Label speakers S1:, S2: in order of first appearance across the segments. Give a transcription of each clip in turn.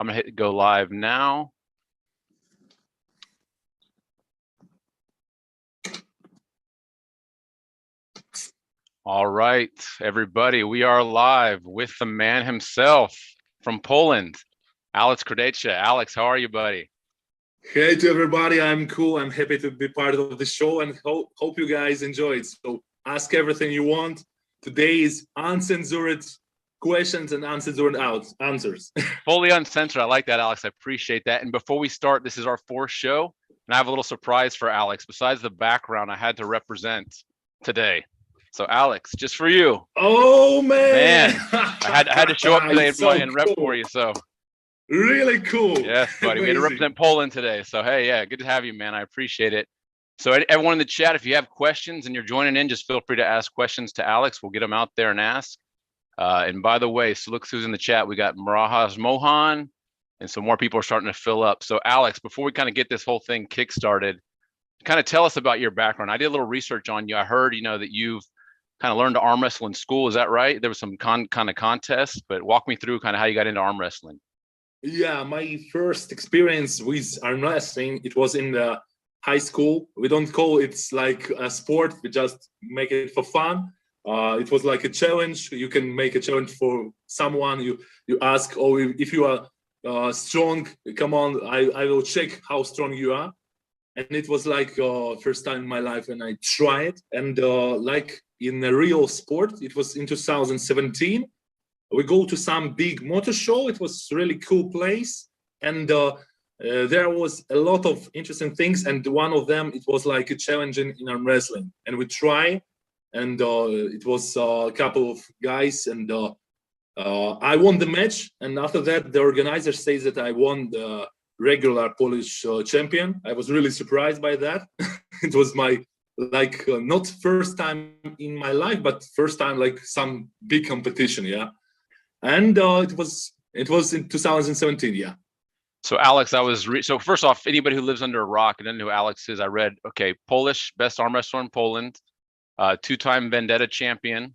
S1: I'm gonna hit go live now. All right, everybody, we are live with the man himself from Poland, Alex Kurdecha. Alex, how are you, buddy?
S2: Hey to everybody, I'm cool. I'm happy to be part of the show and hope you guys enjoy it. So ask everything you want. Today is uncensored questions and uncensored answers.
S1: Fully uncensored. I like that, Alex. I appreciate that. And before we start, this is our fourth show, and I have a little surprise for Alex. Besides the background, I had to represent today. So Alex, just for you.
S2: Oh man!
S1: I had to show up today and rep for you. So
S2: really cool.
S1: Yes, buddy. Amazing. We had to represent Poland today. So hey, yeah, good to have you, man. I appreciate it. So everyone in the chat, if you have questions and you're joining in, just feel free to ask questions to Alex. We'll get them out there and ask. And by the way, so look who's in the chat. We got Marajas Mohan, and some more people are starting to fill up. So Alex, before we kind of get this whole thing kick-started, kind of tell us about your background. I did a little research on you. I heard, that you've kind of learned to arm wrestle in school. Is that right? There was some kind of contest, but walk me through kind of how you got into arm wrestling.
S2: Yeah, my first experience with arm wrestling, it was in the high school. We don't call it like a sport. We just make it for fun. It was like a challenge. You can make a challenge for someone. You ask, oh, if you are strong, come on, I will check how strong you are. And it was like first time in my life when I tried. And like in a real sport, it was in 2017. We go to some big motor show. It was really cool place. And there was a lot of interesting things. And one of them, it was like a challenge in arm wrestling. And we try. And it was a couple of guys. And I won the match. And after that, the organizer says that I won the regular Polish champion. I was really surprised by that. It was my not first time in my life, but first time like some big competition, yeah. And it was in 2017, yeah.
S1: So Alex, so first off, anybody who lives under a rock and doesn't know who Alex is, I read, okay, Polish, best arm wrestler in Poland, two-time Vendetta champion.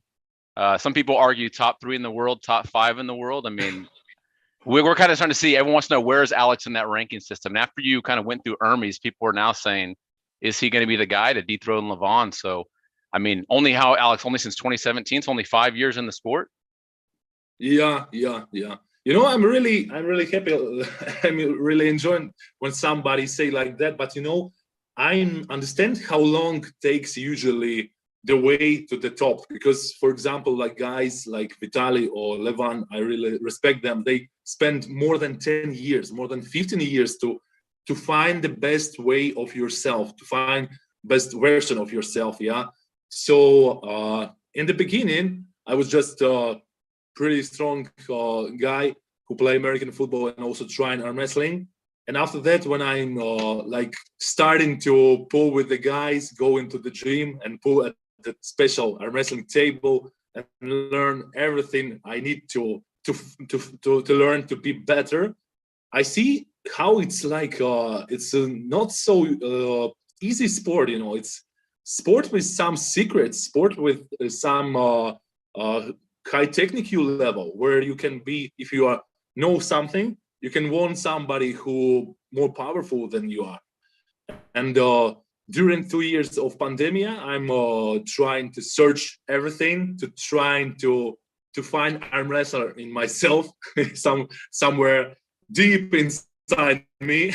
S1: Some people argue top 3 in the world, top 5 in the world. I mean, we're kind of starting to see, everyone wants to know, where is Alex in that ranking system? And after you kind of went through Hermes, people are now saying, is he going to be the guy to dethrone Levan? So, I mean, Alex, only since 2017, it's only 5 years in the sport.
S2: Yeah. I'm really happy. I'm really enjoying when somebody say like that. But I understand how long it takes usually the way to the top. Because, for example, like guys like Vitaly or Levan, I really respect them. They spend more than 10 years, more than 15 years to find the best way of yourself, to find best version of yourself. Yeah. So in the beginning, I was just pretty strong guy who play American football and also trying arm wrestling. And after that, when I'm like starting to pull with the guys, go into the gym and pull at the special arm wrestling table and learn everything I need to learn to be better, I see how it's like it's a not so easy sport. It's sport with some secrets, sport with some high technical level where you can be, if you know something, you can warn somebody who more powerful than you are. And during 2 years of pandemic, I'm trying to search everything, to trying to find arm wrestler in myself, somewhere deep inside me.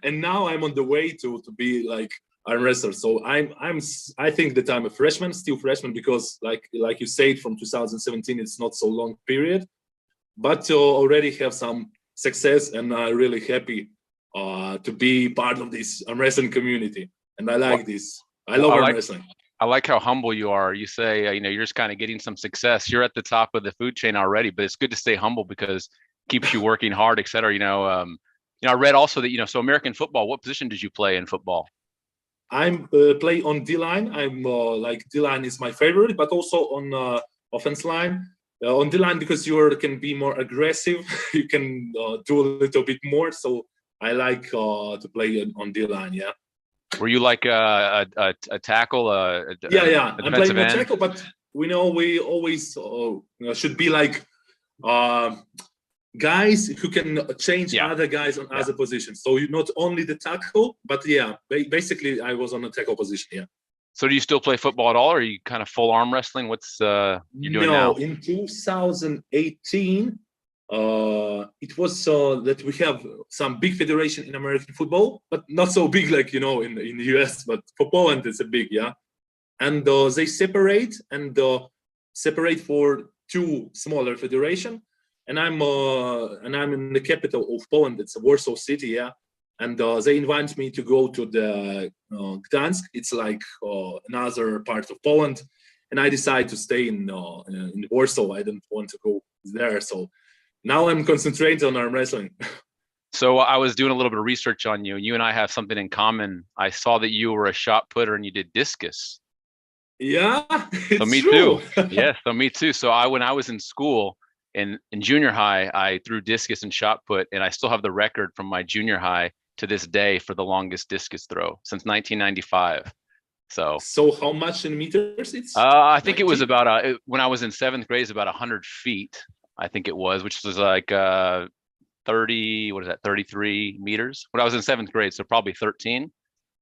S2: And now I'm on the way to be like arm wrestler. So I think that I'm a freshman, still freshman, because like you said, from 2017, it's not so long period, but already have some success, and I'm really happy to be part of this arm wrestling community. And I like this. I love arm wrestling.
S1: I like how humble you are. You say, you're just kind of getting some success. You're at the top of the food chain already, but it's good to stay humble because it keeps you working hard, et cetera. I read also that, so American football, what position did you play in football?
S2: I'm play on D-line. I'm like D-line is my favorite, but also on offense line. On D-line, because you can be more aggressive, you can do a little bit more. So I like to play on D-line, yeah.
S1: Were you like a tackle?
S2: Yeah. I'm playing a tackle, but we always should be like guys who can change
S1: Yeah.
S2: other guys on
S1: Yeah.
S2: other positions. So you not only the tackle, but yeah, basically I was on a tackle position. Yeah.
S1: So do you still play football at all, or are you kind of full arm wrestling? What's you're doing
S2: No,
S1: now?
S2: in 2018, it was that we have some big federation in American football, but not so big like in the US. But for Poland, it's a big, yeah. And they separate for two smaller federation. And I'm in the capital of Poland. It's Warsaw City, yeah. And they invite me to go to the Gdansk. It's like another part of Poland. And I decided to stay in Warsaw. I didn't want to go there. So now I'm concentrated on arm wrestling.
S1: So I was doing a little bit of research on you. You and I have something in common. I saw that you were a shot putter and you did discus.
S2: Yeah, it's
S1: So me
S2: true.
S1: too. Yes, so me too. So when I was in school in junior high, I threw discus and shot put, and I still have the record from my junior high to this day for the longest discus throw since 1995. So
S2: How much in meters? It's
S1: I think it was
S2: 90?
S1: about when I was in seventh grade, it's about 100 feet. I think it was, which was like 30. What is that? 33 meters. When I was in seventh grade, so probably 13.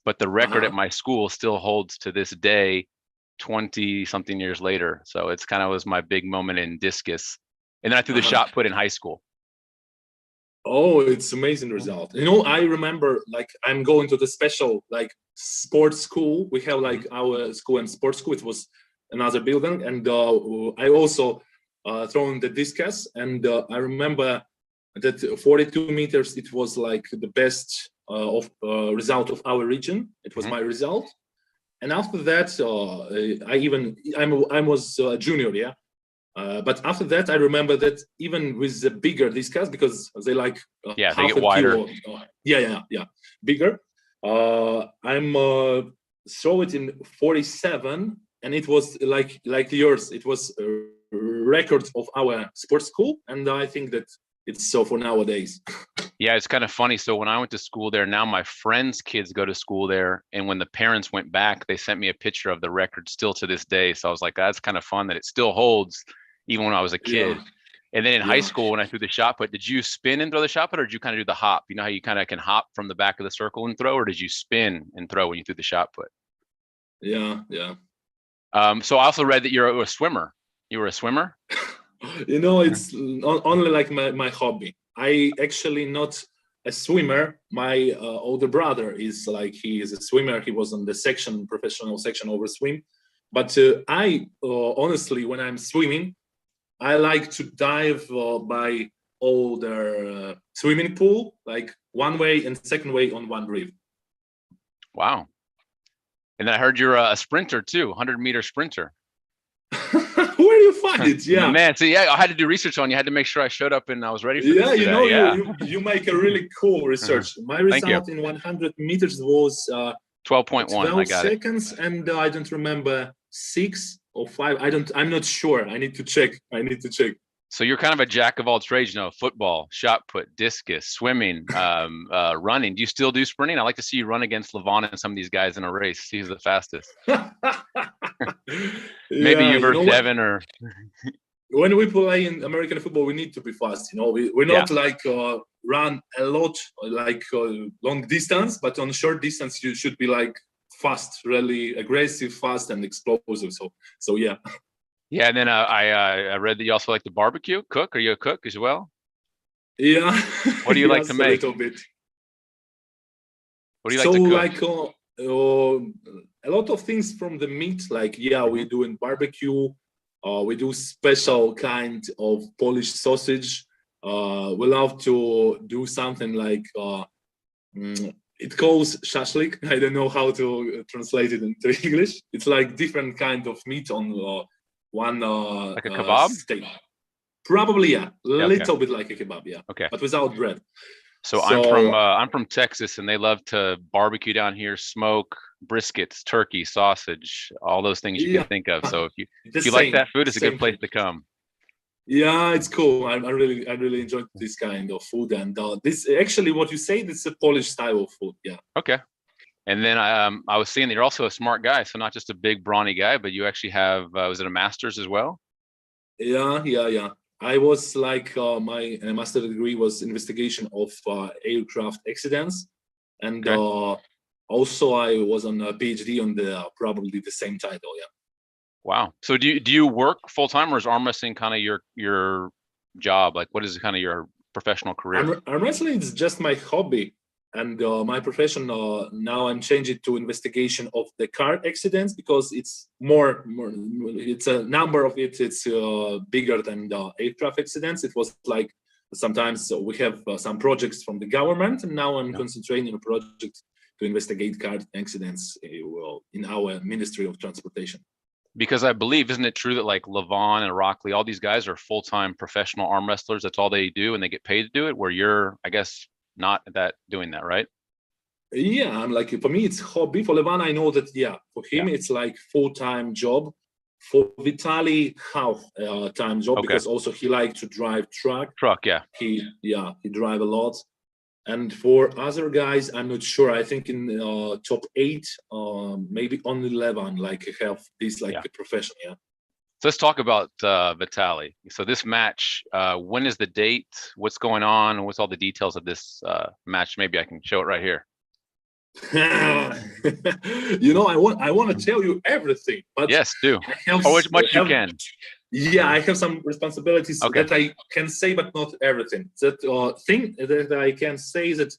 S1: But the record at my school still holds to this day, 20 something years later. So it's kind of was my big moment in discus. And then I threw the shot put in high school.
S2: Oh, it's amazing result. I remember like I'm going to the special like sports school. We have like our school and sports school. It was another building, and I also thrown the discus. And I remember that 42 meters. It was like the best of result of our region. It was my result. And after that, I was a junior, yeah. But after that, I remember that even with the bigger discus, because they like
S1: they
S2: half
S1: get
S2: a
S1: wider.
S2: Kilo, bigger. I'm throw it in 47, and it was like yours. It was a record of our sports school, and I think that it's so for nowadays.
S1: Yeah, it's kind of funny. So when I went to school there, now my friends' kids go to school there. And when the parents went back, they sent me a picture of the record still to this day. So I was like, that's kind of fun that it still holds even when I was a kid.
S2: Yeah.
S1: And then in high school, when I threw the shot put, did you spin and throw the shot put, or did you kind of do the hop? You know how you kind of can hop from the back of the circle and throw, or did you spin and throw when you threw the shot put?
S2: Yeah.
S1: So I also read that you're a swimmer. You were a swimmer?
S2: It's only like my hobby. I actually not a swimmer. My older brother is like, he is a swimmer. He was on the professional section over swim. But I honestly, when I'm swimming, I like to dive by older swimming pool, like one way and second way on one breath.
S1: Wow. And then I heard you're a sprinter too, 100-meter sprinter.
S2: Where do you find it? Yeah,
S1: man. So I had to do research on you. I had to make sure I showed up and I was ready for this today.
S2: You make a really cool research. My result in 100 meters was
S1: 12.1. I got
S2: seconds, and I don't remember 6 or 5. I'm not sure. I need to check.
S1: So you're kind of a jack of all trades, football, shot put, discus, swimming, running. Do you still do sprinting? I like to see you run against Levan and some of these guys in a race. See who's the fastest. Maybe you versus Devon or.
S2: When we play in American football, we need to be fast. We're not like run a lot, like long distance, but on short distance you should be like fast, really aggressive, fast, and explosive. So yeah.
S1: Yeah, and then I read that you also like to barbecue, cook. Are you a cook as well?
S2: Yeah.
S1: What do you like to make?
S2: A little bit.
S1: What do you like to cook?
S2: A lot of things from the meat, like we do in barbecue. We do special kind of Polish sausage. We love to do something like it calls shashlik. I don't know how to translate it into English. It's like different kind of meat on one
S1: like a kebab
S2: steak. Probably little bit like a kebab,
S1: okay,
S2: but without bread.
S1: So I'm from Texas, and they love to barbecue down here, smoke briskets, turkey, sausage, all those things you can think of. So if you like that food, it's a good place to come.
S2: Yeah, it's cool. I really enjoy this kind of food, and this actually what you say, this is a Polish style of food. Yeah.
S1: Okay. And then I was seeing that you're also a smart guy, so not just a big brawny guy, but you actually have was it a master's as well?
S2: Yeah. I was like my master degree was investigation of aircraft accidents, and
S1: Okay.
S2: also I was on a PhD on the probably the same title. Yeah.
S1: Wow. So do you work full time, or is arm wrestling kind of your job? Like, what is kind of your professional career?
S2: Arm wrestling is just my hobby, and my profession now I'm changing to investigation of the car accidents because it's more it's a number of it. It's bigger than the aircraft accidents. It was like sometimes we have some projects from the government, and now I'm
S1: Yeah.
S2: concentrating on a project to investigate car accidents in our Ministry of Transportation.
S1: Because I believe, isn't it true that like Levan and Rockley, all these guys are full-time professional arm wrestlers? That's all they do, and they get paid to do it. Where you're, I guess, not that doing that, right?
S2: Yeah, I'm like for me it's hobby. For Levan, I know that for him
S1: Yeah.
S2: it's like full-time job. For Vitaly, half time job
S1: Okay.
S2: because also he liked to drive truck.
S1: Truck. Yeah.
S2: He drive a lot. And for other guys, I'm not sure. I think in top 8, maybe only Levan like have this like
S1: Yeah.
S2: a profession. Yeah.
S1: So let's talk about Vitaly. So this match, when is the date? What's going on? What's all the details of this match? Maybe I can show it right here.
S2: I want to tell you everything, but
S1: Yes, do.
S2: I have,
S1: Or as much you can.
S2: Yeah, I have some responsibilities
S1: Okay.
S2: that I can say, but not everything. That thing that I can say is that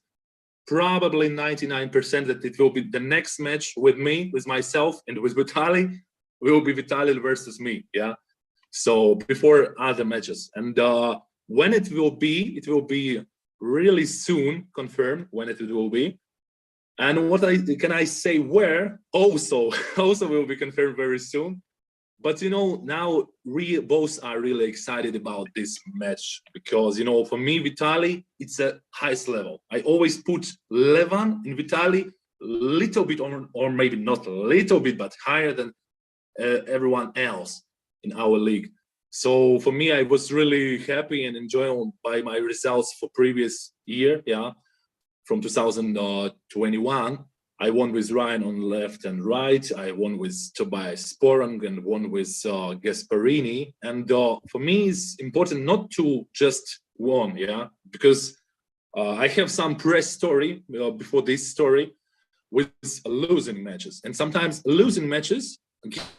S2: probably 99% that it will be the next match with me, with myself, and with Vitaly will be Vitaly versus me. Yeah. So before other matches, and when it will be really soon confirmed when it will be. And what can I say where also will be confirmed very soon. But now we both are really excited about this match because for me Vitaly it's a highest level. I always put Levan and Vitaly little bit on, or maybe not a little bit, but higher than everyone else in our league. So for me, I was really happy and enjoying by my results for previous year. Yeah, from 2021. I won with Ryan on left and right. I won with Tobias Sporang and won with Gasparini. And for me, it's important not to just win, yeah, because I have some press story before this story with losing matches. And sometimes losing matches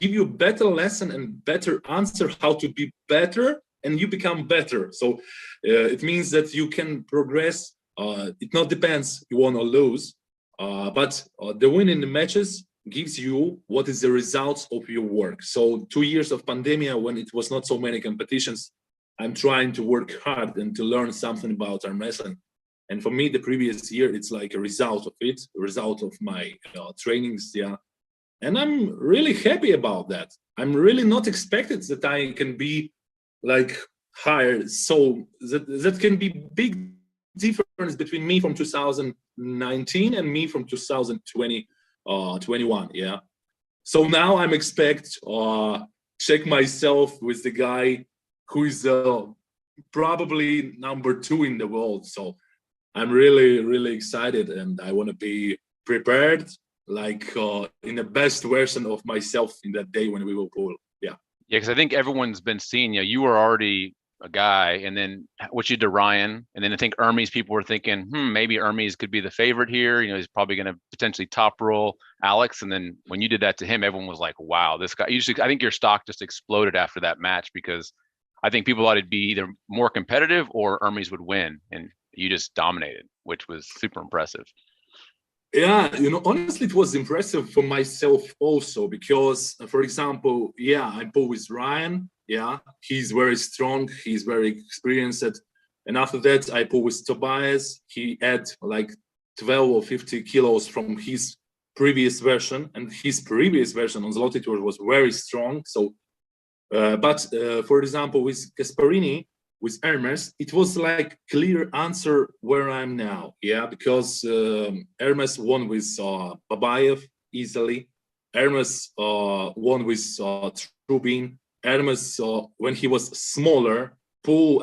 S2: give you a better lesson and better answer how to be better, and you become better. So it means that you can progress. It not depends you won or lose, but the win in the matches gives you what is the results of your work. So 2 years of pandemic, when it was not so many competitions, I'm trying to work hard and to learn something about arm wrestling. And for me, the previous year, it's like a result of it, a result of my trainings, yeah. And I'm really happy about that. I'm really not expected that I can be like higher. So that can be big difference between me from 2019 and me from 2020, 21. Yeah. So now I'm expect check myself with the guy who is probably number 2 in the world. So I'm really, really excited, and I want to be prepared, like in the best version of myself in that day when we will pull. Yeah.
S1: Yeah, because I think everyone's been seeing you were already a guy, and then what you did to Ryan, and then I think Hermes people were thinking, maybe Hermes could be the favorite here. He's probably going to potentially top roll Alex, and then when you did that to him, everyone was like, "Wow, this guy!" I think your stock just exploded after that match because I think people thought it'd be either more competitive or Hermes would win, and you just dominated, which was super impressive.
S2: Yeah, honestly, it was impressive for myself also because, for example, I pull with Ryan. Yeah, he's very strong. He's very experienced. And after that, I pull with Tobias. He had like 12 or 50 kilos from his previous version, and his previous version on Zloty Tour was very strong. So, but for example, with Gasparini, with Hermes, it was like clear answer where I'm now. Yeah, because Hermes won with Babayev easily. Hermes won with Trubin. Hermes, when he was smaller, pull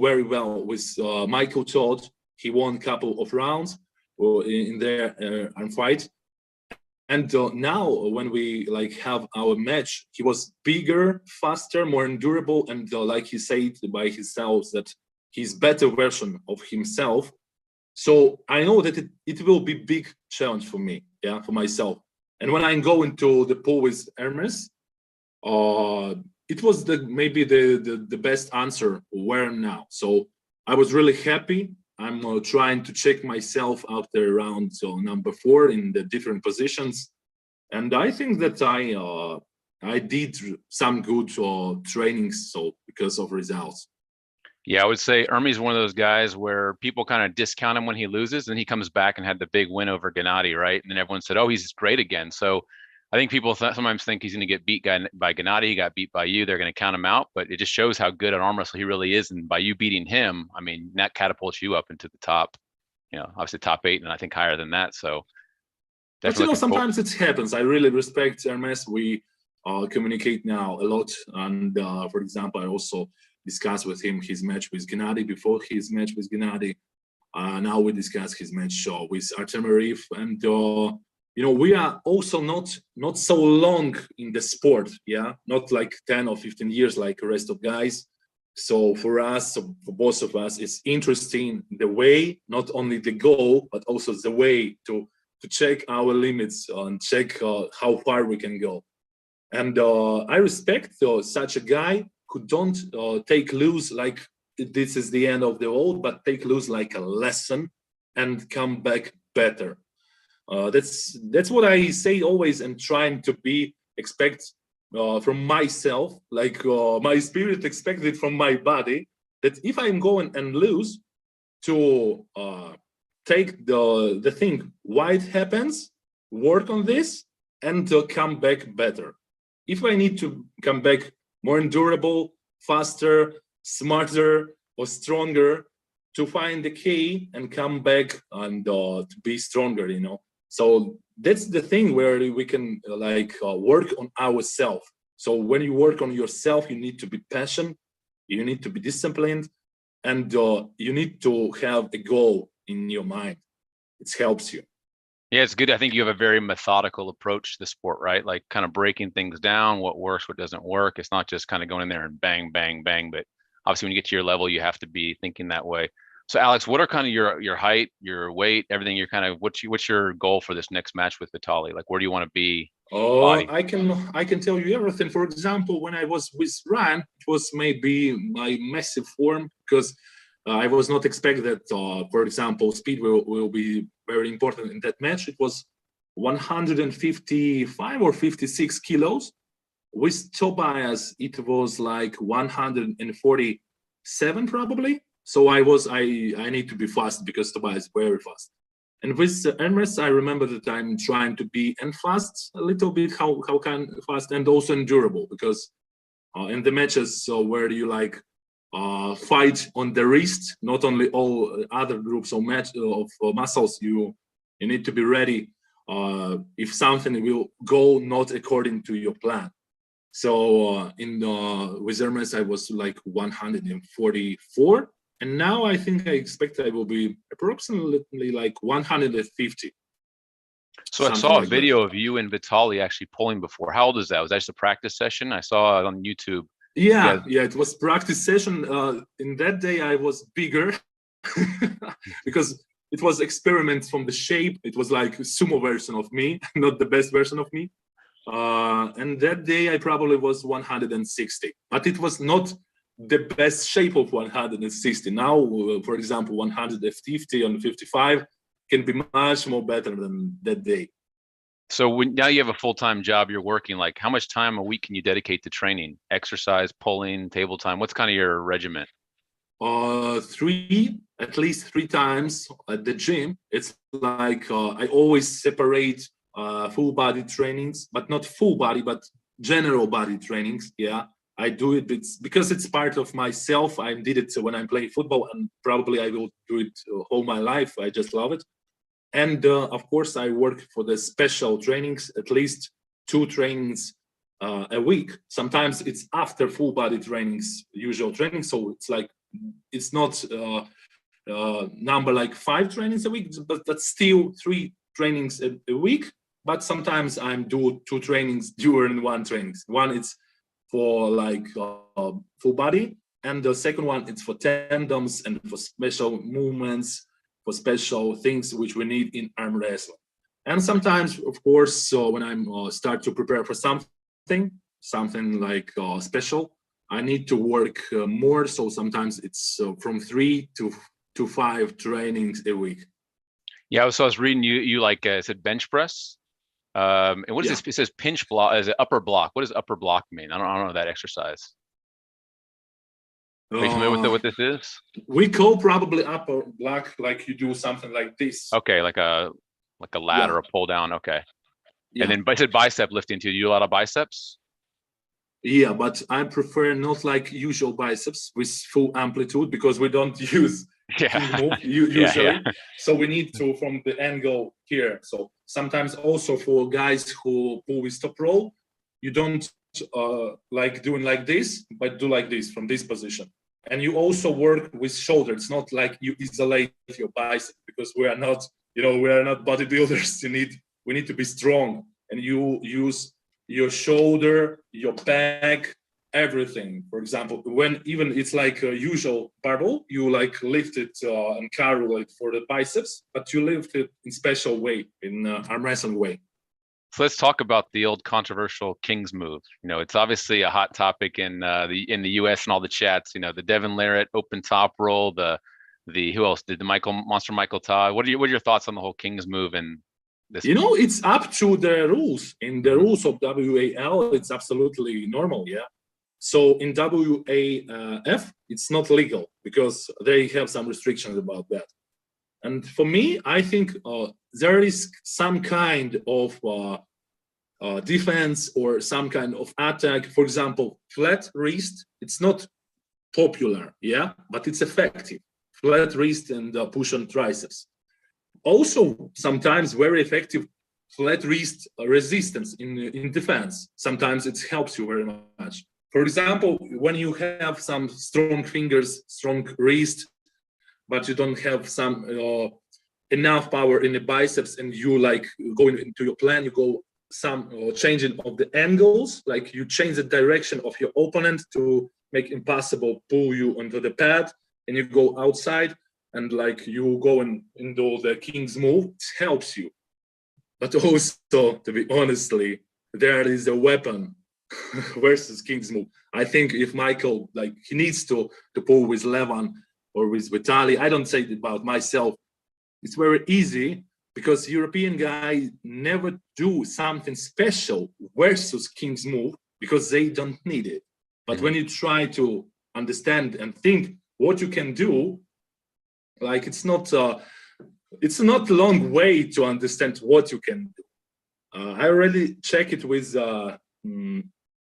S2: very well with Michael Todd. He won a couple of rounds in their arm fight. And now when we like have our match, he was bigger, faster, more endurable, and like he said by himself that he's better version of himself. So I know that it will be big challenge for me, yeah, for myself. And when I go into the pool with Hermes, it was maybe the best answer where now. So I was really happy. I'm trying to check myself after round number 4 in the different positions, and I think that I did some good trainings, so because of results.
S1: Yeah, I would say Ermi's one of those guys where people kind of discount him when he loses, and he comes back and had the big win over Gennady, right? And then everyone said, "Oh, he's great again." So I think people sometimes think he's going to get beat by Gennady. He got beat by you. They're going to count him out, but it just shows how good an arm wrestler he really is. And by you beating him, I mean that catapults you up into the top. Obviously top 8, and I think higher than that. So
S2: but sometimes it happens. I really respect Hermes. We communicate now a lot, and for example, I also discussed with him his match with Gennady before his match with Gennady. Now we discuss his match with Artem Arif, and we are also not so long in the sport, yeah, not like 10 or 15 years like the rest of guys. So for us, for both of us, it's interesting the way, not only the goal, but also the way to check our limits and check how far we can go. And I respect such a guy who don't take lose like this is the end of the world, but take lose like a lesson and come back better. That's what I say always, and trying to expect from myself, like my spirit expected from my body, that if I'm going and lose, to take the thing why it happens, work on this, and come back better. If I need to come back more endurable, faster, smarter, or stronger, to find the key and come back and to be stronger, So that's the thing where we can work on ourselves. So when you work on yourself, you need to be passionate, you need to be disciplined, and you need to have a goal in your mind. It helps you.
S1: Yeah, it's good. I think you have a very methodical approach to the sport, right? Like kind of breaking things down, what works, what doesn't work. It's not just kind of going in there and bang, bang, bang. But obviously, when you get to your level, you have to be thinking that way. So, Alex, what are kind of your height, your weight, everything? You're kind of what's your goal for this next match with Vitaly? Like, where do you want to be?
S2: Oh, I can tell you everything. For example, when I was with Ryan, it was maybe my massive form, because I was not expecting that, for example, speed will be very important in that match. It was 155 or 56 kilos. With Tobias, it was like 147 probably. So I need to be fast because Tobias is very fast. And with Hermes, I remember that I'm trying to be fast a little bit, how can fast, and also endurable, because in the matches where you fight on the wrist, not only all other groups of muscles, you need to be ready if something will go not according to your plan. So with Hermes, I was like 144, and now I think I expect I will be approximately like 150.
S1: So I saw a video of you and Vitaly actually pulling before. How old is that? Was that just a practice session? I saw it on YouTube.
S2: Yeah, it was practice session. In that day, I was bigger because it was experiments from the shape. It was like a sumo version of me, not the best version of me. And that day, I probably was 160, but it was not the best shape of 160. Now, for example, 150 and 55 can be much more better than that day.
S1: So now you have a full-time job, you're working, like how much time a week can you dedicate to training, exercise, pulling, table time? What's kind of your regimen?
S2: At least three times at the gym. It's like I always separate full body trainings, but not full body, but general body trainings. Yeah, I do it because it's part of myself. I did it when I'm playing football, and probably I will do it all my life. I just love it. And of course, I work for the special trainings, at least 2 trainings a week. Sometimes it's after full body trainings, usual training. So it's not number like 5 trainings a week, but still 3 trainings a week. but sometimes I'm do 2 trainings during one trainings. One it's for like full body, and the second one it's for tendons and for special movements, for special things which we need in arm wrestling. And sometimes, of course, so when I'm start to prepare for something like special, I need to work more. So sometimes it's from 3 to 5 trainings a week.
S1: Yeah, so I was reading you like it said bench press. And what is this? It says pinch block. Is it upper block? What does upper block mean? I don't know that exercise. Are you familiar with what this is?
S2: We call probably upper block like you do something like this.
S1: Okay, like a ladder, a pull down. Okay. And then I said bicep lifting too. You do a lot of biceps?
S2: Yeah, but I prefer not like usual biceps with full amplitude, because we don't use move usually. So we need to from the angle here. So sometimes also for guys who pull with top roll, you don't like doing like this, but do like this from this position. And you also work with shoulder. It's not like you isolate your bicep, because we are not, we are not bodybuilders. We need to be strong, and you use your shoulder, your back, everything. For example, when even it's like a usual barbell, you like lift it and carry like for the biceps, but you lift it in special way, in arm wrestling way.
S1: So let's talk about the old controversial King's move. It's obviously a hot topic in the U.S. and all the chats. The Devon Larratt open top roll. The who else did the Monster Michael Todd? What are your thoughts on the whole King's move and this?
S2: It's up to the rules. In the rules of WAL, it's absolutely normal. Yeah. So in WAF, it's not legal because they have some restrictions about that. And for me, I think there is some kind of defense or some kind of attack. For example, flat wrist, it's not popular, but it's effective. Flat wrist and push on triceps. Also, sometimes very effective flat wrist resistance in defense. Sometimes it helps you very much. For example, when you have some strong fingers, strong wrist, but you don't have some enough power in the biceps, and you like going into your plan, you go some changing of the angles, like you change the direction of your opponent to make impossible pull you onto the pad, and you go outside, and like you go into the King's move. It helps you. But also, to be honestly, there is a weapon versus King's move. I think if Michael, like, he needs to pull with Levan or with Vitaly, I don't say it about myself. It's very easy because European guys never do something special versus King's move because they don't need it. But when you try to understand and think what you can do, like it's not a long way to understand what you can do. I already check it with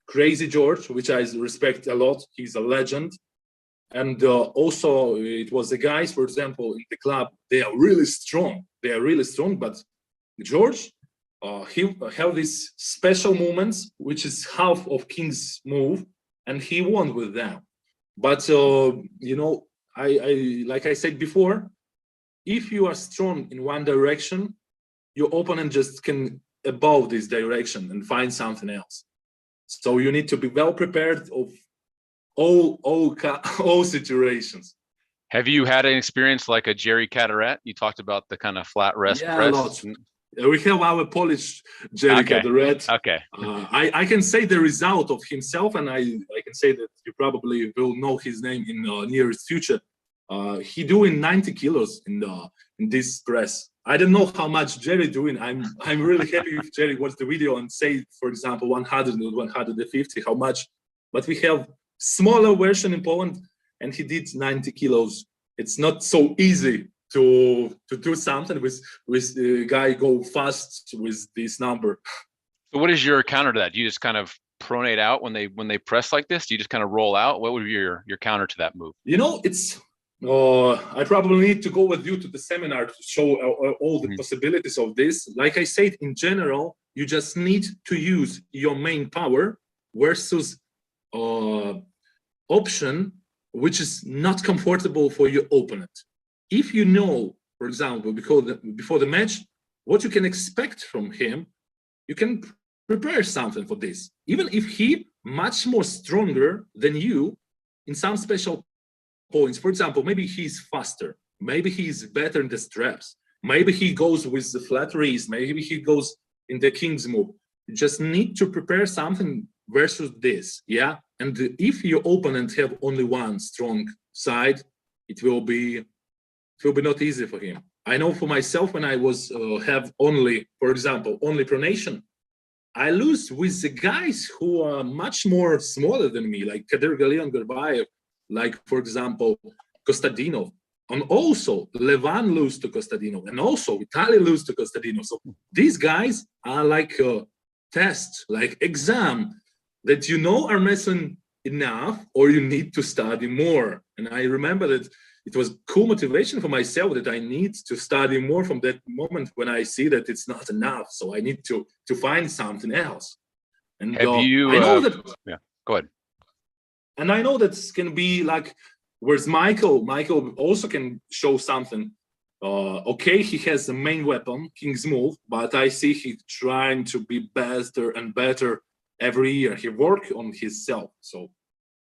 S2: Crazy George, which I respect a lot. He's a legend. And also it was the guys, for example, in the club, they are really strong. But George, he have these special moments, which is half of King's move, and he won with them. But I like I said before, if you are strong in one direction, your opponent just can above this direction and find something else. So you need to be well prepared of all situations.
S1: Have you had an experience like a Jerry Cadaret? You talked about the kind of flat rest press.
S2: Lots. We have our Polish Jerry Cadaret.
S1: Okay.
S2: I can say the result of himself, and I can say that you probably will know his name in the nearest future. He doing 90 kilos in this press. I don't know how much Jerry doing. I'm really happy if Jerry watch the video and say, for example, 100 or 150, how much. But we have smaller version in Poland, and he did 90 kilos. It's not so easy to do something with the guy go fast with this number.
S1: So what is your counter to that? Do you just kind of pronate out when they press like this? Do you just kind of roll out? What would be your counter to that move?
S2: It's I probably need to go with you to the seminar to show all the possibilities of this. Like I said, in general, you just need to use your main power versus option which is not comfortable for your opponent. If you know, for example, before the match, what you can expect from him, you can prepare something for this. Even if he much more stronger than you in some special points. For example, maybe he's faster, maybe he's better in the straps, maybe he goes with the flat wrist, maybe he goes in the king's move. You just need to prepare something versus this, yeah. And if your opponent have only one strong side, it will be not easy for him. I know for myself, when I was have only, for example, only pronation, I lose with the guys who are much more smaller than me, like Kadir Galian Gorbayev, like, for example, Kostadinov. And also Levan lose to Kostadinov, and also Vitaly lose to Kostadinov. So these guys are like a test, like exam, that you know are missing enough, or you need to study more. And I remember that it was cool motivation for myself that I need to study more from that moment when I see that it's not enough. So I need to find something else. And
S1: have you?
S2: I know that.
S1: Yeah, go ahead.
S2: And I know that can be like, whereas Michael also can show something. Okay, he has the main weapon, King's Move, but I see he trying to be better and better every year. He work on himself. So,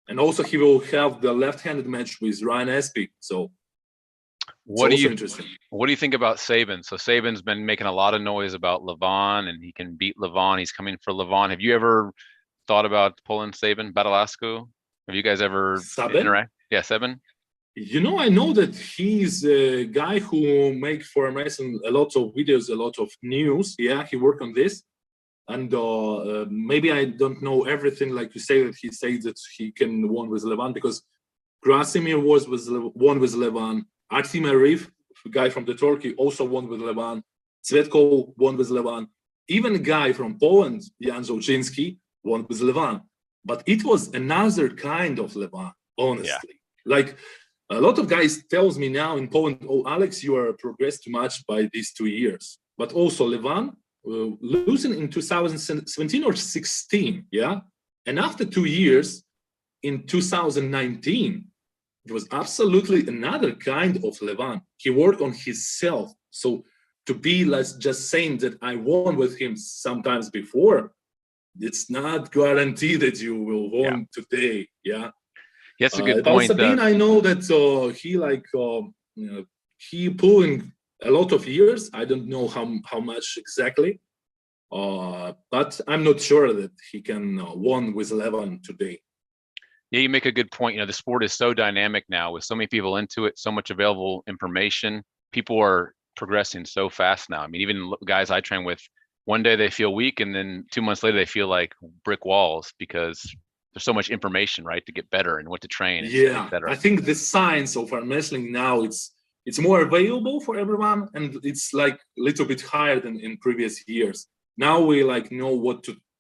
S2: and also he will have the left-handed match with Ryan Espy. So,
S1: what do you
S2: interesting.
S1: What do you think about Sabin? So Sabin's been making a lot of noise about Levan, and he can beat Levan. He's coming for Levan. Have you ever thought about pulling Sabin, Batalascu? Have you guys ever interact? Yeah, Sabin.
S2: You know, I know that he's a guy who make for Mason a lot of videos, a lot of news. Yeah, he worked on this. And maybe I don't know everything, like you say, that he said that he can won with Levan, because Krasimir won with Levan. Artem Arif, a guy from the Turkey, also won with Levan. Cvetko won with Levan. Even a guy from Poland, Jan Zolczynski, won with Levan. But it was another kind of Levan, honestly. Yeah. Like, a lot of guys tells me now in Poland, oh, Alex, you are progressed too much by these 2 years. But also Levan, losing in 2017 or 16, yeah? And after 2 years, in 2019, it was absolutely another kind of Levan. He worked on himself. So to be like just saying that I won with him sometimes before, it's not guaranteed that you will win today, yeah?
S1: That's a good point.
S2: Sabin, I know that he like, he pulling a lot of years. I don't know how much exactly, but I'm not sure that he can win with Levan today.
S1: Yeah, you make a good point. You know, the sport is so dynamic now with so many people into it, so much available information. People are progressing so fast now. I mean, even guys I train with, one day they feel weak, and then 2 months later they feel like brick walls, because there's so much information, right, to get better and what to train.
S2: Yeah, I think the science of arm wrestling now, it's more available for everyone, and it's like a little bit higher than in previous years. Now we like know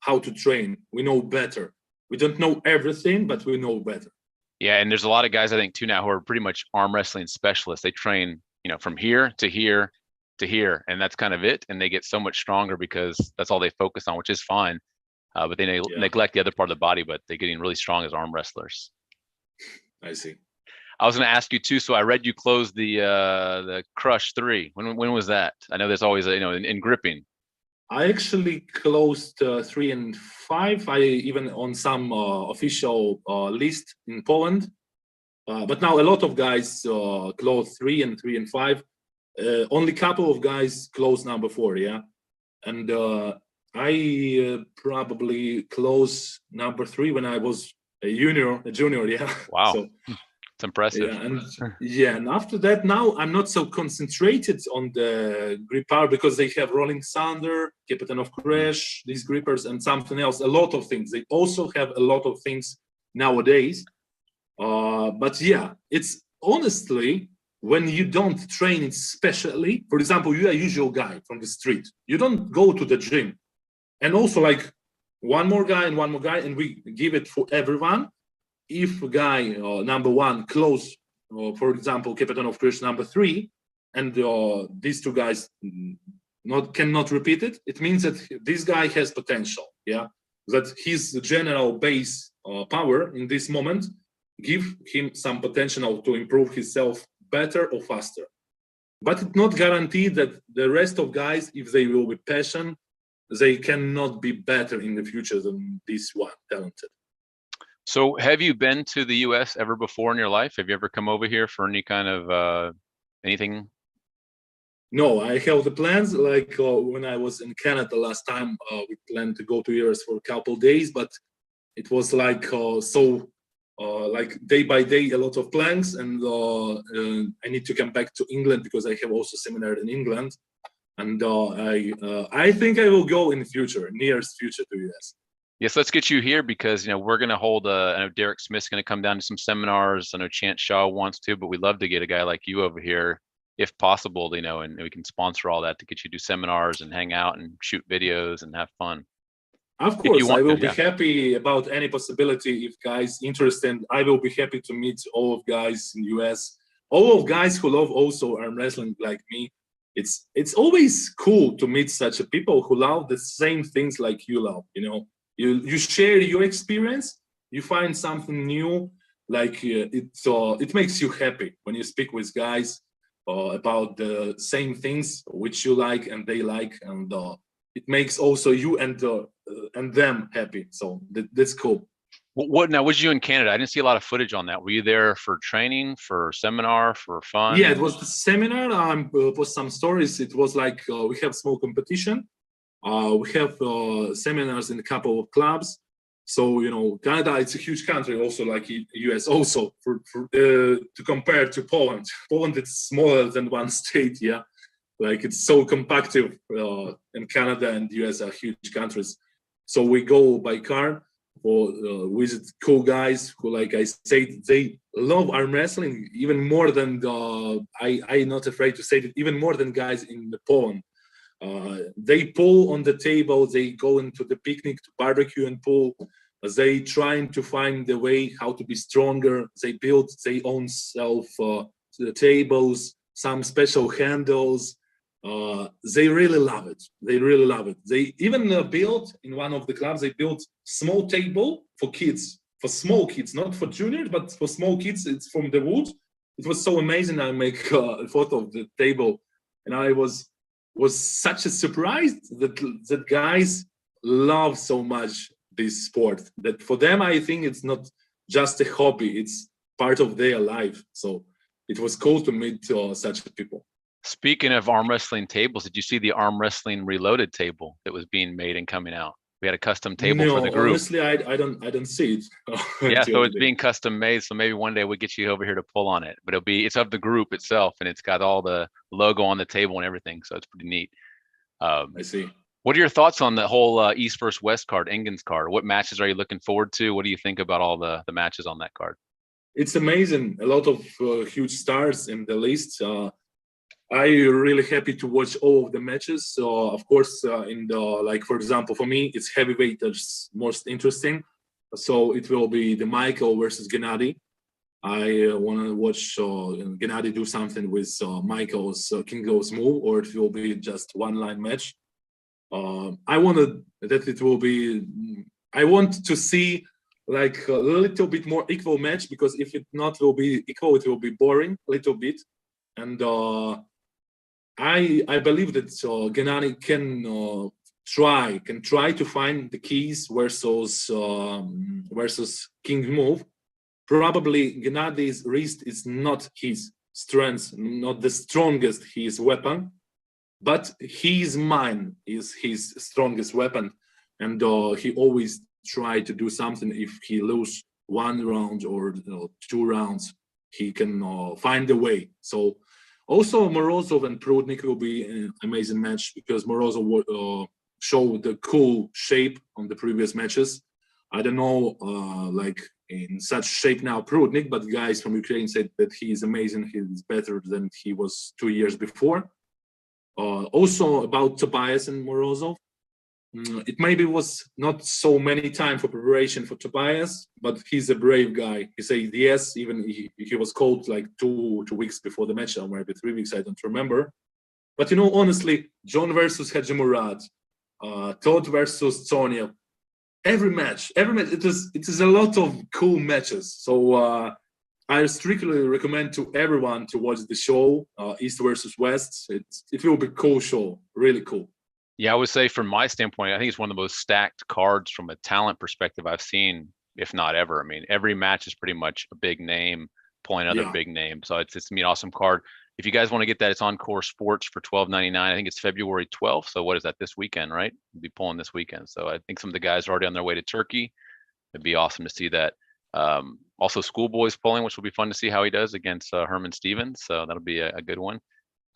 S2: how to train. We know better. We don't know everything, but we know better.
S1: Yeah, and there's a lot of guys I think too now who are pretty much arm wrestling specialists. They train, you know, from here to here to here, and that's kind of it. And they get so much stronger because that's all they focus on, which is fine. But they neglect the other part of the body, but they're getting really strong as arm wrestlers.
S2: I see.
S1: I was going to ask you too. So I read you closed the Crush 3. When was that? I know there's always in gripping.
S2: I actually closed 3 and 5. I even on some official list in Poland. But now a lot of guys close 3 and 5. Only couple of guys close number 4. Yeah, and I probably closed number 3 when I was a junior. Yeah.
S1: Wow. So, it's impressive.
S2: Yeah, and after that, now I'm not so concentrated on the grip power, because they have Rolling Thunder, Captain of Crash, these grippers, and something else. A lot of things. They also have a lot of things nowadays. But yeah, it's honestly, when you don't train it specially, for example, you're a usual guy from the street. You don't go to the gym. And also like one more guy, and we give it for everyone. If a guy number 1 close, for example, Captain of Crash number 3, and these 2 guys cannot repeat it, it means that this guy has potential. Yeah, that his general base power in this moment give him some potential to improve himself better or faster. But it's not guaranteed that the rest of guys, if they will be patient they cannot be better in the future than this one talented.
S1: So have you been to the US ever before in your life? Have you ever come over here for any kind of anything?
S2: No, I have the plans. Like when I was in Canada last time, we planned to go to US for a couple days, but it was like like day by day, a lot of plans, and I need to come back to England because I have also seminar in England, and I think I will go in the future, nearest future, to US.
S1: Yes, let's get you here because we're going to hold. I know Derek Smith's going to come down to some seminars. I know Chance Shaw wants to, but we'd love to get a guy like you over here, if possible. And we can sponsor all that to get you to do seminars and hang out and shoot videos and have fun.
S2: Of course, I will be happy about any possibility if guys interested. I will be happy to meet all of guys in US, all of guys who love also arm wrestling like me. It's always cool to meet such a people who love the same things like you love. You share your experience, you find something new, like it makes you happy when you speak with guys about the same things which you like and they like, and it makes also you and them happy. So that's cool.
S1: What now? Was you in Canada? I didn't see a lot of footage on that. Were you there for training, for seminar, for fun?
S2: Yeah, it was the seminar. For some stories, it was like we have small competition. We have seminars in a couple of clubs. So Canada, it's a huge country, also like US. Also, to compare to Poland, Poland it's smaller than one state. Yeah, like it's so compactive. And Canada and US are huge countries. So we go by car for visit cool guys who, like I said, they love arm wrestling even more than I'm not afraid to say that, even more than guys in Poland. They pull on the table, they go into the picnic to barbecue and pull. They trying to find the way how to be stronger. They build their own self the tables, some special handles. They really love it. They really love it. They even built in one of the clubs, they built small table for kids, for small kids, not for juniors, but for small kids. It's from the wood. It was so amazing. I make a photo of the table, and I was such a surprise that guys love so much this sport, that for them I think it's not just a hobby, it's part of their life. So it was cool to meet such people.
S1: Speaking of arm wrestling tables, did you see the arm wrestling reloaded table that was being made and coming out? We had a custom table for the group.
S2: Honestly, I don't see it.
S1: Yeah, so it's being custom made. So maybe one day we'll get you over here to pull on it. But it's of the group itself, and it's got all the logo on the table and everything. So it's pretty neat.
S2: I see.
S1: What are your thoughts on the whole East versus West card, Engen's card? What matches are you looking forward to? What do you think about all the matches on that card?
S2: It's amazing. A lot of huge stars in the list. I'm really happy to watch all of the matches. So of course, like for example, for me, it's heavyweight that's most interesting. So it will be the Michael versus Gennady. I want to watch Gennady do something with Michael's Kingo's move, or it will be just one-line match. I want to see like a little bit more equal match, because if it not will be equal, it will be boring a little bit. And I believe that Gennady can try to find the keys versus King move. Probably Gennady's wrist is not his strength, not the strongest his weapon, but his mind is his strongest weapon, and he always try to do something. If he lose one round or 2 rounds, he can find a way. So also Morozov and Prudnik will be an amazing match, because Morozov showed the cool shape on the previous matches. I don't know, like in such shape now Prudnik, but guys from Ukraine said that he is amazing. He's better than he was 2 years before. Also about Tobias and Morozov, it maybe was not so many time for preparation for Tobias, but he's a brave guy. He said yes, even he was called like 2 weeks before the match, or maybe 3 weeks, I don't remember. But honestly, John versus Haji Murad, Todd versus Sonia, every match, it is a lot of cool matches. So I strictly recommend to everyone to watch the show, East versus West. It will be a cool show, really cool.
S1: Yeah, I would say from my standpoint, I think it's one of the most stacked cards from a talent perspective I've seen, if not ever. I mean, every match is pretty much a big name pulling another
S2: Yeah.
S1: big name. So it's gonna be an awesome card. If you guys want to get that, it's on Core Sports for $12.99. I think it's February 12th. So what is that, this weekend, right? We'll be pulling this weekend. So I think some of the guys are already on their way to Turkey. It'd be awesome to see that. Also, Schoolboy's pulling, which will be fun to see how he does against Herman Stevens. So that'll be a good one.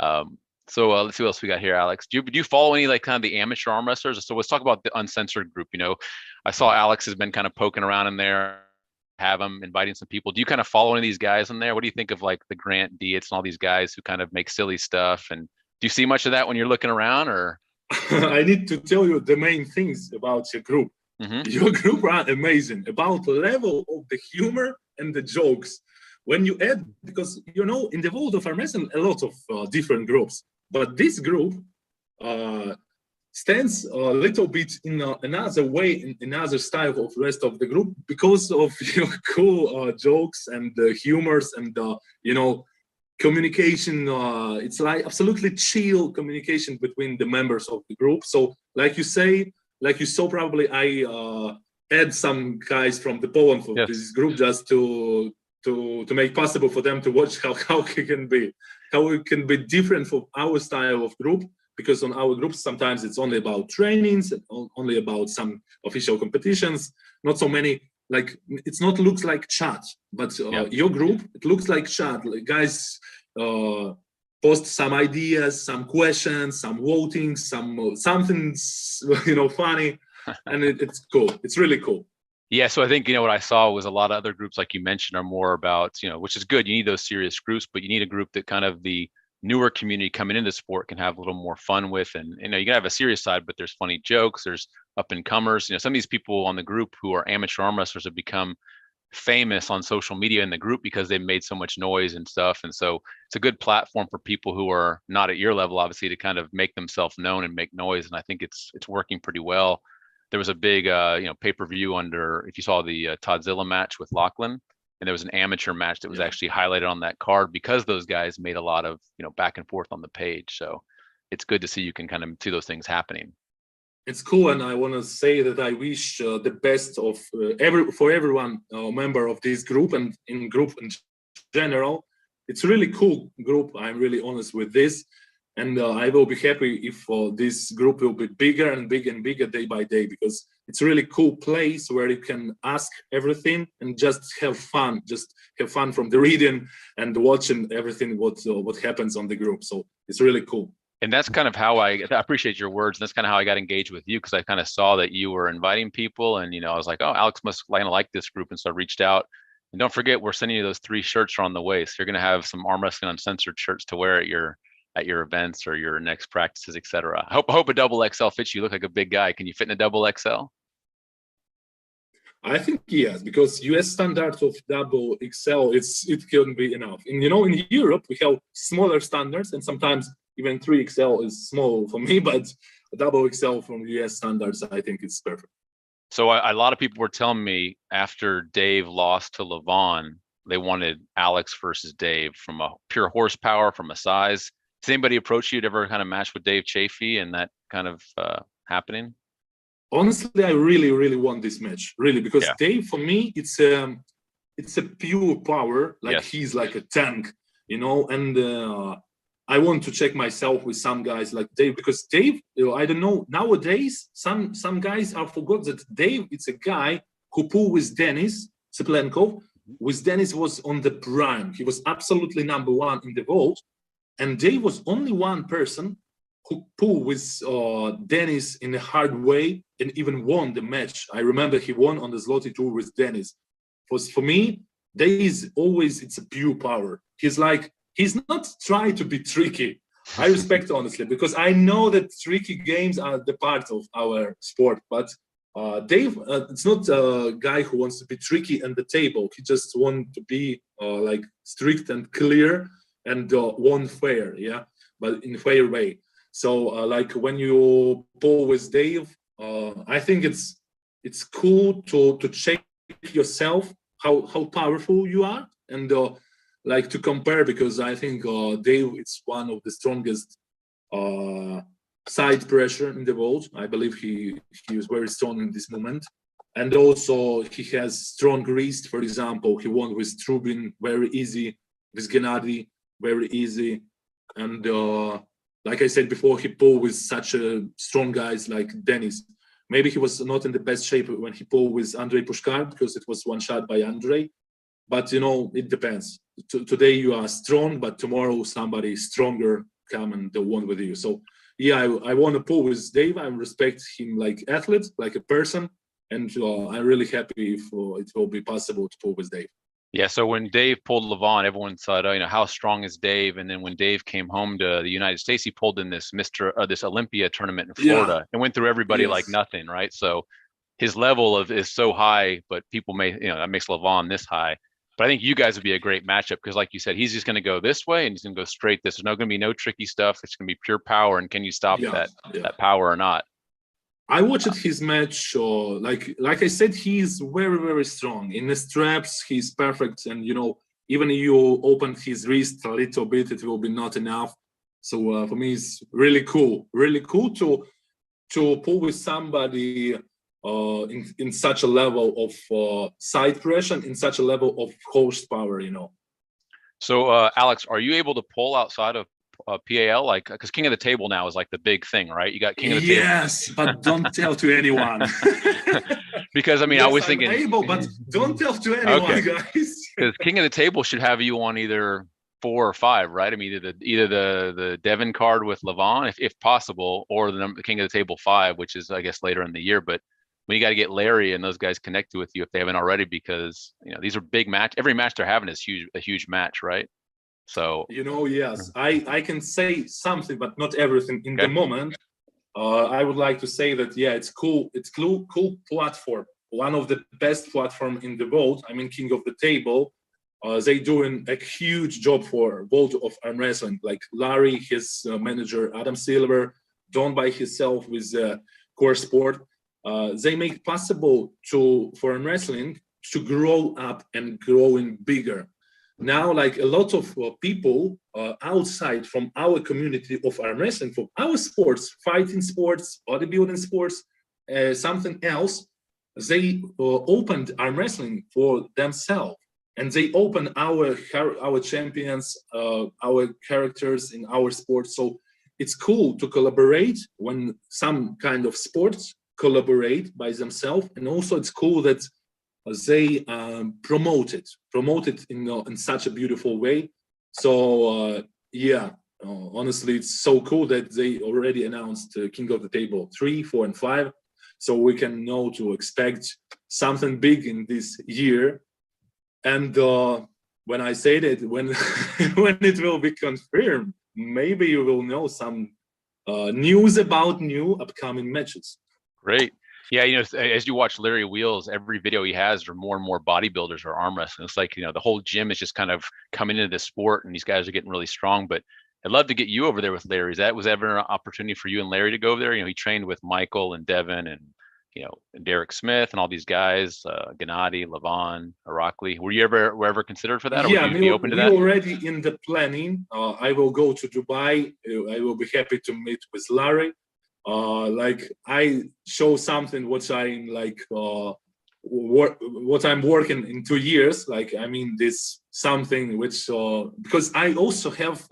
S1: Um, let's see what else we got here, Alex. Do you follow any like kind of the amateur arm wrestlers? So let's talk about the uncensored group. I saw Alex has been kind of poking around in there, have him inviting some people. Do you kind of follow any of these guys in there? What do you think of like the Grant Dietz and all these guys who kind of make silly stuff? And do you see much of that when you're looking around, or?
S2: I need to tell you the main things about your group.
S1: Mm-hmm.
S2: Your group are amazing about the level of the humor and the jokes. When you add, because in the world of arm wrestling, a lot of different groups, but this group stands a little bit in another way, in another style of the rest of the group because of your cool jokes and humors and communication. It's like absolutely chill communication between the members of the group. So, like you saw, probably I add some guys from the Poland for this group just to make possible for them to watch how it can be different from our style of group. Because on our groups sometimes it's only about trainings, only about some official competitions, not so many. Like it's not looks like chat, but your group, it looks like chat. Like guys post some ideas, some questions, some voting, something funny, and it's cool. It's really cool.
S1: Yeah, so I think what I saw was a lot of other groups like you mentioned are more about which is good. You need those serious groups, but you need a group that kind of the newer community coming into sport can have a little more fun with. And you can have a serious side, but there's funny jokes, there's up and comers. Some of these people on the group who are amateur arm wrestlers have become famous on social media in the group because they've made so much noise and stuff. And so it's a good platform for people who are not at your level, obviously, to kind of make themselves known and make noise. And I think it's working pretty well. There was a big pay-per-view if you saw the Toddzilla match with Lachlan, and there was an amateur match that was actually highlighted on that card because those guys made a lot of back and forth on the page. So it's good to see you can kind of see those things happening.
S2: It's cool, and I want to say that I wish the best of for everyone member of this group and in group in general. It's a really cool group. I'm really honest with this, and I will be happy if this group will be bigger and bigger and bigger day by day, because it's a really cool place where you can ask everything and just have fun. Just have fun from the reading and watching everything what happens on the group. So it's really cool.
S1: And that's kind of how I appreciate your words. And that's kind of how I got engaged with you, because I kind of saw that you were inviting people, and I was like, oh, Alex must like this group, and so I reached out. And don't forget, we're sending you those 3 shirts are on the way, so you're going to have some Arm Wrestling Uncensored shirts to wear at your events or your next practices, etc. I hope a double XL fits you. You look like a big guy. Can you fit in a double XL?
S2: I think yes, because US standard of double XL, it can be enough. And in Europe we have smaller standards, and sometimes even 3XL is small for me, but a double XL from US standards, I think it's perfect.
S1: So a lot of people were telling me after Dave lost to Levan, they wanted Alex versus Dave from a pure horsepower, from a size. Does anybody approach you to ever kind of match with Dave Chafee and that kind of happening?
S2: Honestly, I really, really want this match, really, because Dave, for me, it's a pure power, like he's like a tank, and I want to check myself with some guys like Dave, because Dave, I don't know, nowadays, some guys are forgot that Dave, it's a guy who pulled with Denis Seplenkov. With Denis was on the prime. He was absolutely #1 in the world. And Dave was only one person who pulled with Denis in a hard way and even won the match. I remember he won on the Zloty tour with Denis. For me, Dave it's a pure power. He's not trying to be tricky. I respect honestly, because I know that tricky games are the part of our sport, but Dave, it's not a guy who wants to be tricky at the table. He just wants to be like strict and clear and won fair, but in a fair way. So like when you pull with Dave, I think it's cool to check yourself how powerful you are, and like to compare, because I think Dave it's one of the strongest side pressure in the vault. I believe he was very strong in this moment. And also he has strong wrist. For example, he won with Trubin very easy, with Gennady very easy. And like I said before, he pulled with such strong guys like Denis. Maybe he was not in the best shape when he pulled with Andrei Pushkar because it was one shot by Andrei. But you know, it depends. Today you are strong, but tomorrow somebody stronger come and won with you. So yeah, I want to pull with Dave. I respect him like athlete, like a person, and I'm really happy if it will be possible to pull with Dave.
S1: Yeah, so when Dave pulled Levan, everyone thought, oh, you know, how strong is Dave? And then when Dave came home to the United States, he pulled in this this Olympia tournament in Florida and went through everybody like nothing, right? So his level is so high, but people may, you know, that makes Levan this high. But I think you guys would be a great matchup because, like you said, he's just going to go this way and he's going to go straight this. There's not going to be no tricky stuff. It's going to be pure power. And can you stop that power or not?
S2: I watched his match. Like I said, he's very, very strong in the straps. He's perfect, and you know, even if you open his wrist a little bit, it will be not enough. So for me, it's really cool to pull with somebody in such a level of side pressure, in such a level of horsepower, you know.
S1: So Alex, are you able to pull outside of PAL, like, because King of the Table now is like the big thing, right? You got King of the Table.
S2: Yes, but don't tell to anyone.
S1: Because I mean,
S2: yes,
S1: I was thinking,
S2: I'm able, but don't tell to anyone, guys.
S1: Because King of the Table should have you on either 4 or 5, right? I mean, either the Devon card with Levan, if possible, or the King of the Table 5, which is I guess later in the year. But we got to get Larry and those guys connected with you if they haven't already, because you know these are big match. Every match they're having is a huge match, right? So
S2: you know, yes, I can say something, but not everything in the moment. I would like to say that it's cool. It's cool platform. One of the best platform in the world. I mean, King of the Table. They doing a huge job for world of arm wrestling. Like Larry, his manager Adam Silver, Don by himself with Core Sport. They make possible for arm wrestling to grow up and growing bigger. Now, like a lot of people outside from our community of arm wrestling, from our sports, fighting sports, bodybuilding sports, something else, they opened arm wrestling for themselves, and they open our champions, our characters in our sport. So it's cool to collaborate when some kind of sports collaborate by themselves, and also it's cool that they promote it in such a beautiful way. So honestly, it's so cool that they already announced King of the Table 3, 4, and 5, so we can know to expect something big in this year. And when I say that, when when it will be confirmed, maybe you will know some news about new upcoming matches.
S1: Great. Yeah, you know, as you watch Larry Wheels, every video he has are more and more bodybuilders or arm wrestling. It's like, you know, the whole gym is just kind of coming into this sport and these guys are getting really strong. But I'd love to get you over there with Larry. Was ever an opportunity for you and Larry to go over there? You know, he trained with Michael and Devon and, you know, Derek Smith and all these guys, Gennady, Levan, Irakli. Were you ever considered for that? Or would you be open to that?
S2: We already in the planning. I will go to Dubai. I will be happy to meet with Larry. Like I show something what I'm like what I'm working in 2 years. Like I mean this something which because I also have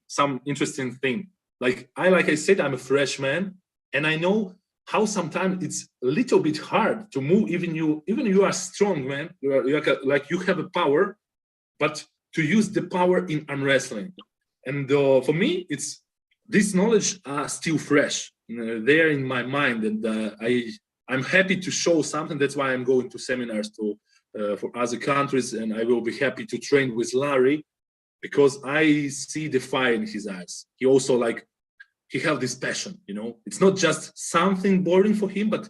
S2: some interesting thing. Like I said, I'm a freshman, and I know how sometimes it's a little bit hard to move. Even you are strong, man. You have a power, but to use the power in arm wrestling. And for me, it's this knowledge are still fresh. They're in my mind, and I'm happy to show something. That's why I'm going to seminars for other countries, and I will be happy to train with Larry, because I see the fire in his eyes. He also he have this passion, you know. It's not just something boring for him, but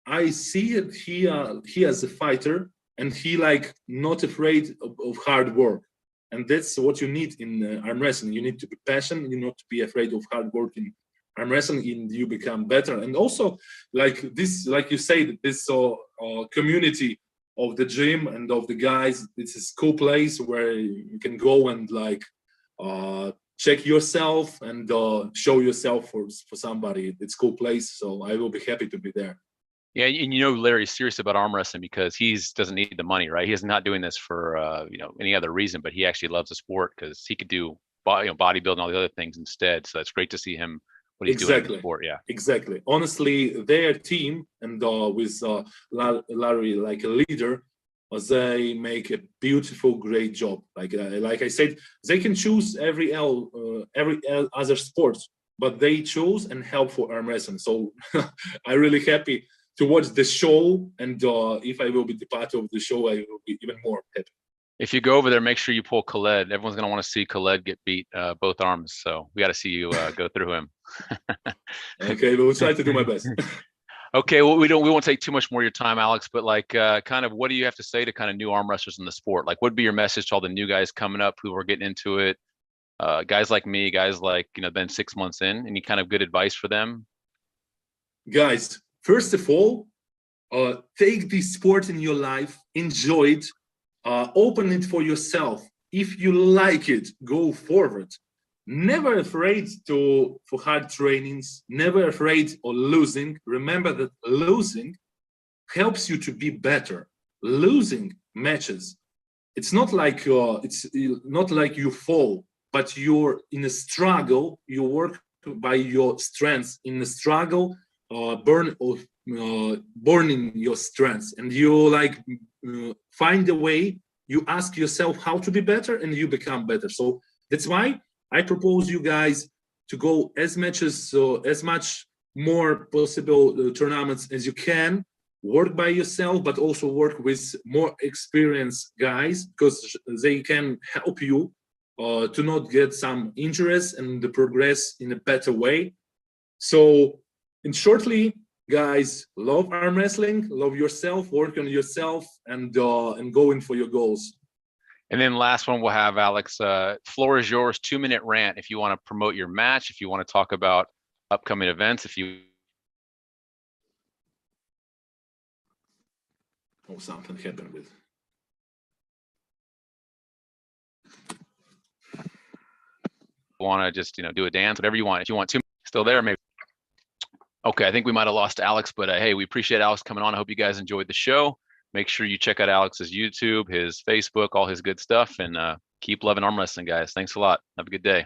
S2: I see it. He as a fighter, and he not afraid of hard work, and that's what you need in arm wrestling. You need to be passionate. You not to be afraid of hard work in arm wrestling, and you become better. And also, like you say, this community of the gym and of the guys, it's a cool place where you can go and check yourself and show yourself for somebody. It's a cool place, so I will be happy to be there.
S1: Yeah, and you know Larry's serious about arm wrestling because doesn't need the money, right? He's not doing this for any other reason, but he actually loves the sport because he could do bodybuilding and all the other things instead. So it's great to see him what he's doing in the sport. Yeah,
S2: exactly. Honestly, their team and with Larry like a leader, they make a beautiful, great job. Like I said, they can choose every other sport, but they choose and help for arm wrestling. So I'm really happy to watch the show, and if I will be the part of the show, I will be even more happy.
S1: If you go over there, make sure you pull Khaled. Everyone's gonna want to see Khaled get beat both arms, so we got to see you go through him.
S2: Okay, we'll try to do my best.
S1: Okay, well, we won't take too much more of your time, Alex, but like kind of what do you have to say to kind of new arm wrestlers in the sport? Like what would be your message to all the new guys coming up who are getting into it? Guys like me, guys like, been 6 months in, any kind of good advice for them?
S2: Guys, first of all, take this sport in your life, enjoy it, open it for yourself. If you like it, go forward. Never afraid for hard trainings, never afraid of losing. Remember that losing helps you to be better. Losing matches, it's not like you fall, but you're in a struggle. You work by your strengths in the struggle, burning your strengths, and you find a way. You ask yourself how to be better, and you become better. So that's why I propose you guys to go as much more possible tournaments as you can. Work by yourself, but also work with more experienced guys, because they can help you to not get some injuries and to progress in a better way. So, in shortly, guys, love arm wrestling, love yourself, work on yourself, and go in for your goals.
S1: And then last one we'll have, Alex, floor is yours, 2-minute rant. If you want to promote your match, if you want to talk about upcoming events, if you.
S2: Oh, something happened with.
S1: Want to just, do a dance, whatever you want. If you want to, still there, maybe. Okay, I think we might have lost Alex, but hey, we appreciate Alex coming on. I hope you guys enjoyed the show. Make sure you check out Alex's YouTube, his Facebook, all his good stuff, and keep loving arm wrestling, guys. Thanks a lot. Have a good day.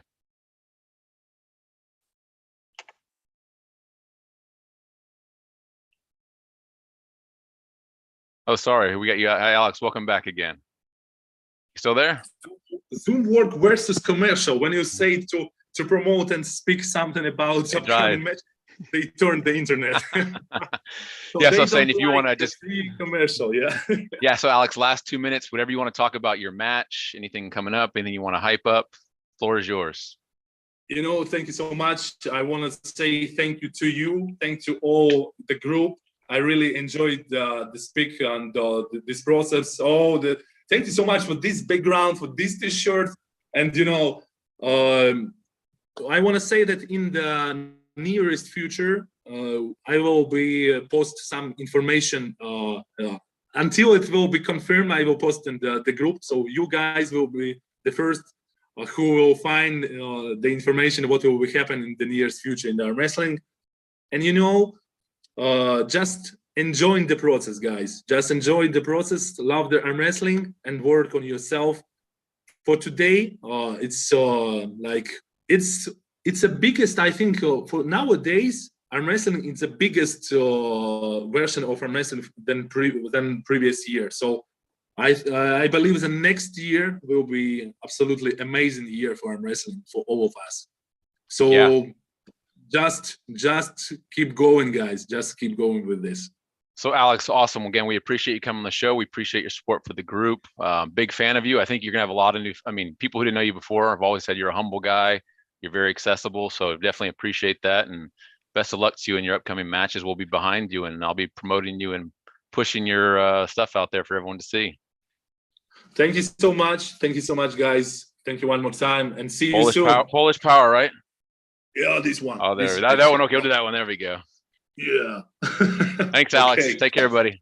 S1: Oh, sorry. We got you. Hi, Alex. Welcome back again. You still there?
S2: Zoom work versus commercial. When you say to promote and speak something about upcoming match, they turn the internet.
S1: So yeah, so I'm saying if you want to just
S2: commercial, yeah.
S1: Yeah, so Alex, last 2 minutes, whatever you want to talk about your match, anything coming up, anything you want to hype up, floor is yours.
S2: Thank you so much. I want to say thank you to you. Thank to all the group. I really enjoyed the speak and this process. Thank you so much for this background, for this t-shirt. And, I want to say that in the nearest future, I will be post some information until it will be confirmed. I will post in the group, so you guys will be the first who will find the information what will be happen in the nearest future in the arm wrestling. And just enjoying the process, guys. Just enjoy the process, love the arm wrestling, and work on yourself. For today, it's the biggest, I think, for nowadays, arm wrestling is the biggest version of arm wrestling than previous year. So I believe the next year will be absolutely amazing year for arm wrestling for all of us. So yeah. Just keep going, guys. Just keep going with this.
S1: So Alex, awesome. Again, we appreciate you coming on the show. We appreciate your support for the group. Big fan of you. I think you're gonna have a lot of people who didn't know you before have always said you're a humble guy. You're very accessible, so definitely appreciate that. And best of luck to you in your upcoming matches. We'll be behind you, and I'll be promoting you and pushing your stuff out there for everyone to see.
S2: Thank you so much. Thank you so much, guys. Thank you one more time, and see you soon.
S1: Polish Power, right?
S2: Yeah, this one.
S1: Oh, there. That one. Okay, we'll do that one. There we go.
S2: Yeah.
S1: Thanks, Alex. Okay. Take care, buddy.